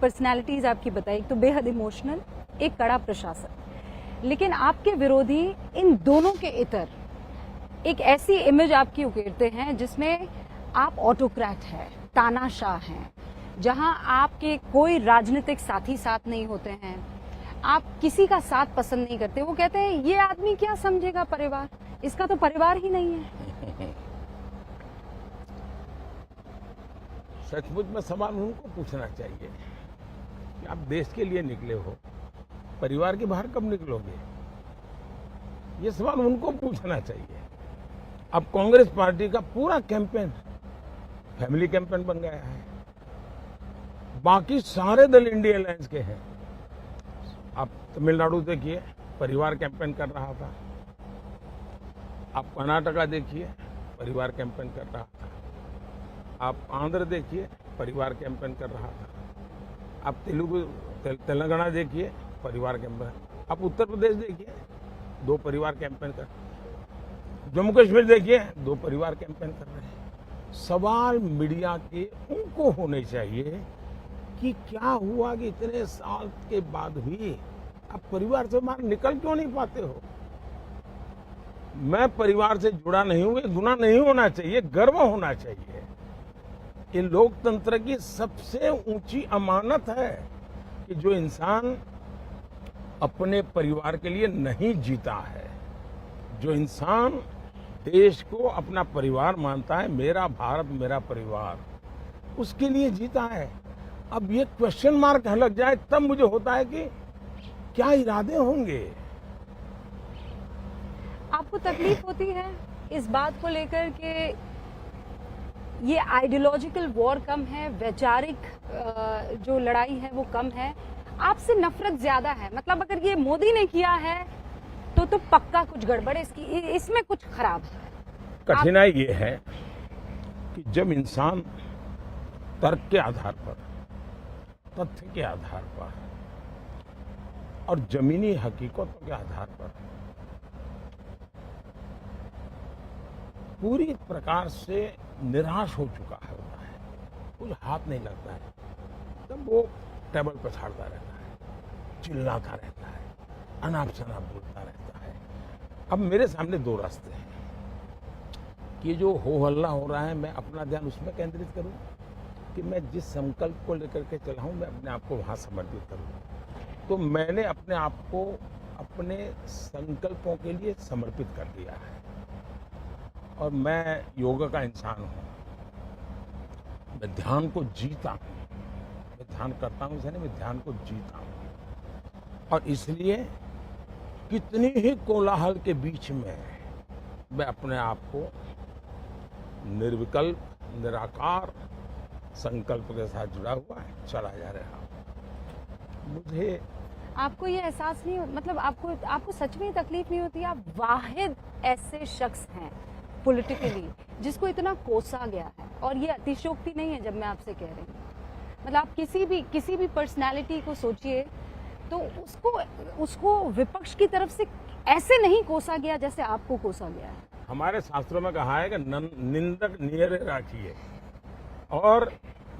Personalities आपकी बताई, एक तो बेहद इमोशनल, एक कड़ा प्रशासन, लेकिन आपके विरोधी इन दोनों के इतर एक ऐसी इमेज आपकी उकेरते हैं जिसमें आप ऑटोक्रेट हैं, तानाशाह हैं, जहां आपके कोई राजनीतिक साथी साथ नहीं होते हैं, आप किसी का साथ पसंद नहीं करते। वो कहते हैं ये आदमी क्या समझेगा परिवार, इसका तो परिवार ही नहीं है। सचमुच में सवाल उनको पूछना चाहिए कि आप देश के लिए निकले हो, परिवार के बाहर कब निकलोगे? ये सवाल उनको पूछना चाहिए। अब कांग्रेस पार्टी का पूरा कैंपेन फैमिली कैंपेन बन गया है। बाकी सारे दल इंडिया अलायंस के हैं। आप तमिलनाडु देखिए, परिवार कैंपेन कर रहा था। आप कर्नाटका देखिए, परिवार कैंपेन कर रहा था। आप आंध्र देखिए, परिवार कैंपेन कर रहा था। आप तेलंगाना देखिए, परिवार कैंपेन। आप उत्तर प्रदेश देखिए, 2 परिवार कैंपेन कर। जम्मू कश्मीर देखिए, 2 परिवार कैंपेन कर रहे हैं। सवाल मीडिया के उनको होने चाहिए कि क्या हुआ कि इतने साल के बाद भी आप परिवार से बाहर निकल क्यों नहीं पाते हो? मैं परिवार से जुड़ा नहीं हूं, ये गुनाह नहीं होना चाहिए, गर्व होना चाहिए। ये लोकतंत्र की सबसे ऊंची अमानत है कि जो इंसान अपने परिवार के लिए नहीं जीता है, जो इंसान देश को अपना परिवार मानता है, मेरा भारत मेरा परिवार, उसके लिए जीता है। अब ये क्वेश्चन मार्क लग जाए तब मुझे होता है कि क्या इरादे होंगे। आपको तकलीफ होती है इस बात को लेकर कि ये आइडियोलॉजिकल वॉर कम है, वैचारिक जो लड़ाई है वो कम है, आपसे नफरत ज्यादा है? मतलब अगर ये मोदी ने किया है तो पक्का कुछ गड़बड़ है, इसमें कुछ खराब है। कठिनाई ये है कि जब इंसान तर्क के आधार पर, तथ्य के आधार पर और जमीनी हकीकतों के आधार पर पूरी प्रकार से निराश हो चुका है, होता है, कुछ हाथ नहीं लगता है, तब वो टेबल पर छाड़ता रहता है, चिल्लाता रहता है, अनाप शनाप बोलता रहता है। अब मेरे सामने 2 रास्ते हैं कि जो हो हल्ला हो रहा है मैं अपना ध्यान उसमें केंद्रित करूं कि मैं जिस संकल्प को लेकर के चला हूं मैं अपने आप को वहां समर्पित करूं। तो मैंने अपने आप को अपने संकल्पों के लिए समर्पित कर दिया है और मैं योगा का इंसान हूं। मैं ध्यान को जीता हूं, मैं ध्यान करता हूं, इसलिए मैं ध्यान को जीता हूं। और इसलिए कितनी ही कोलाहल के बीच में मैं अपने आप को निर्विकल्प, निराकार संकल्प के साथ जुड़ा हुआ है, चला जा रहा हूं। मुझे आपको ये एहसास नहीं, मतलब आपको सच में तकलीफ नहीं होती? आप वाहिद ऐसे शख्स हैं पॉलिटिकली जिसको इतना कोसा गया है, और ये अतिशयोक्ति नहीं है जब मैं आपसे कह रही हूँ। मतलब आप किसी भी पर्सनालिटी को सोचिए तो उसको विपक्ष की तरफ से ऐसे नहीं कोसा गया जैसे आपको कोसा गया है। हमारे शास्त्रों में कहा है कि निंदक नियरे राखिए, और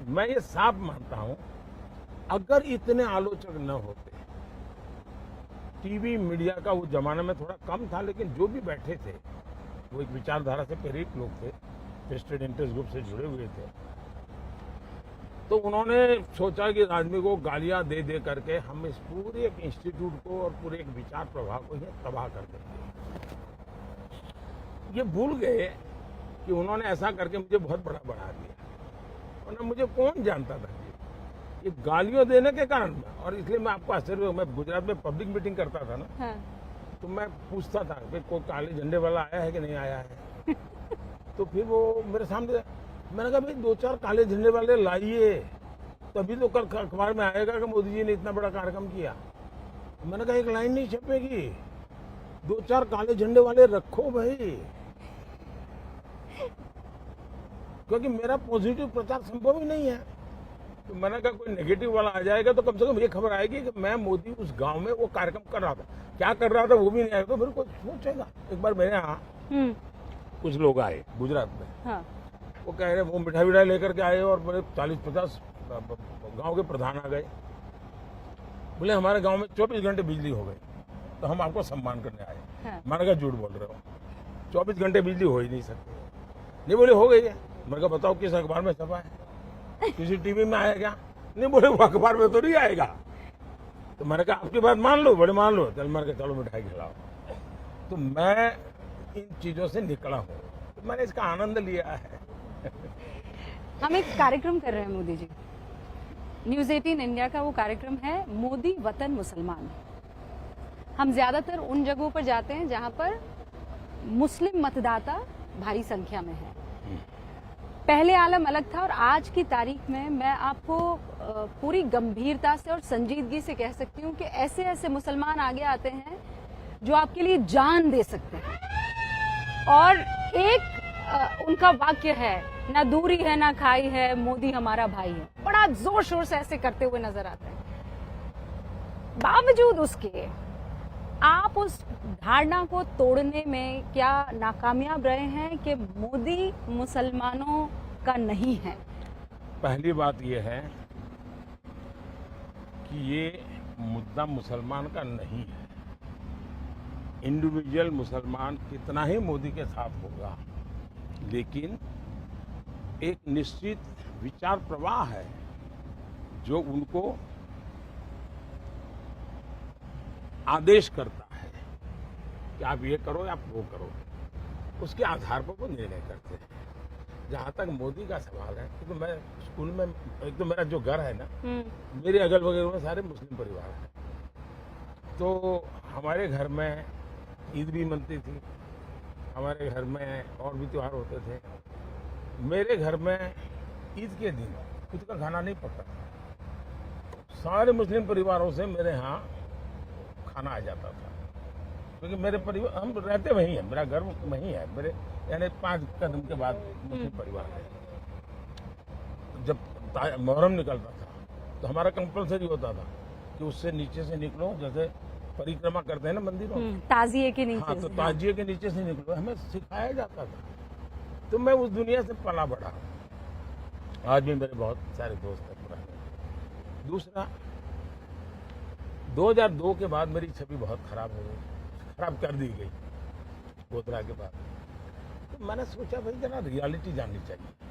मैं ये साफ मानता हूं अगर इतने आलोचक न होते, टीवी मीडिया का वो जमाने में थोड़ा कम था, लेकिन जो भी बैठे थे वो एक विचारधारा से प्रेरित लोग थे, वेस्टेड इंटरेस्ट ग्रुप से जुड़े हुए थे, तो उन्होंने सोचा कि आदमी को गालियां दे दे करके हम इस पूरे एक इंस्टीट्यूट को और पूरे एक विचार प्रवाह को ही तबाह कर देंगे। ये भूल गए कि उन्होंने ऐसा करके मुझे बहुत बड़ा बढ़ा दिया, वरना मुझे कौन जानता था ये गालियों देने के कारण। और इसलिए मैं आपको आश्चर्य, मैं गुजरात में पब्लिक मीटिंग करता था ना, हाँ। तो मैं पूछता था कि कोई काले झंडे वाला आया है कि नहीं आया है। तो फिर वो मेरे सामने, मैंने कहा भाई 2-4 काले झंडे वाले लाइए, तभी तो कल अखबार में आएगा कि मोदी जी ने इतना बड़ा कार्यक्रम किया। मैंने कहा एक लाइन नहीं छपेगी, 2-4 काले झंडे वाले रखो भाई, क्योंकि मेरा पॉजिटिव प्रचार संभव ही नहीं है। तो मैंने कहा कोई नेगेटिव वाला आ जाएगा तो कम से कम ये खबर आएगी कि मैं मोदी उस गांव में वो कार्यक्रम कर रहा था, क्या कर रहा था वो भी नहीं आएगा, तो फिर कोई सोचेगा। एक बार मेरे यहाँ कुछ लोग आए गुजरात में, हाँ। वो कह रहे वो मिठाई विठाई लेकर के आए और मेरे 40-50 गांव के प्रधान आ गए, बोले हमारे गांव में 24 घंटे बिजली हो गई, तो हम आपको सम्मान करने आए। हाँ। मैंने कहा झूठ बोल रहे हो, 24 घंटे बिजली हो ही नहीं सकती। नहीं, बोले हो गई है। मैंने कहा बताओ किस अखबार में छपा है, किसी टीवी में आया क्या? नहीं, बोले वो अखबार में तो नहीं आएगा। तो मैंने कहा आपकी बात मान लो, बड़े मान लो। चल, मैंने कहा चलो मिठाई खिलाओ। तो मैं इन चीजों से निकला हूँ, तो मैंने इसका आनंद लिया है। हम एक कार्यक्रम कर रहे हैं मोदी जी, न्यूज 18 इंडिया का वो कार्यक्रम है मोदी वतन मुसलमान। हम ज्यादातर उन जगहों पर जाते हैं जहां पर मुस्लिम मतदाता भारी संख्या में है। पहले आलम अलग था और आज की तारीख में मैं आपको पूरी गंभीरता से और संजीदगी से कह सकती हूँ कि ऐसे ऐसे मुसलमान आगे आते हैं जो आपके लिए जान दे सकते हैं। और एक उनका वाक्य है, ना दूरी है ना खाई है, मोदी हमारा भाई है, बड़ा जोर शोर से ऐसे करते हुए नजर आते हैं। बावजूद उसके आप उस धारणा को तोड़ने में क्या नाकामयाब रहे हैं कि मोदी मुसलमानों का नहीं है? पहली बात यह है कि ये मुद्दा मुसलमान का नहीं है। इंडिविजुअल मुसलमान कितना ही मोदी के साथ होगा, लेकिन एक निश्चित विचार प्रवाह है जो उनको आदेश करता है कि आप ये करो या आप वो करो, उसके आधार पर वो निर्णय करते हैं। जहाँ तक मोदी का सवाल है, तो मैं स्कूल में, एक तो मेरा जो घर है ना, मेरे अगल बगल में सारे मुस्लिम परिवार हैं, तो हमारे घर में ईद भी मनती थी, हमारे घर में और भी त्योहार होते थे। मेरे घर में ईद के दिन खुद का खाना नहीं पकता था, सारे मुस्लिम परिवारों से मेरे यहाँ खाना आ जाता था, क्योंकि मेरे परिवार, हम रहते वहीं हैं, मेरा घर वहीं है, मेरे यानी 5 कदम के बाद मुस्लिम परिवार है। जब मुहर्रम निकलता था तो हमारा कंपलसरी होता था कि उससे नीचे से निकलो, जैसे परिक्रमा करते हैं ना मंदिरों में, ताजिए के नीचे। हाँ, तो ताजिए के नीचे से निकलो, हमें सिखाया जाता था। तो मैं उस दुनिया से पला बढ़ा। आज भी मेरे बहुत सारे दोस्त हैं पुराने। दूसरा, 2002 के बाद मेरी छवि बहुत खराब हो गई, खराब कर दी गई गोधरा के बाद। तो मैंने सोचा भाई जरा रियलिटी जाननी चाहिए।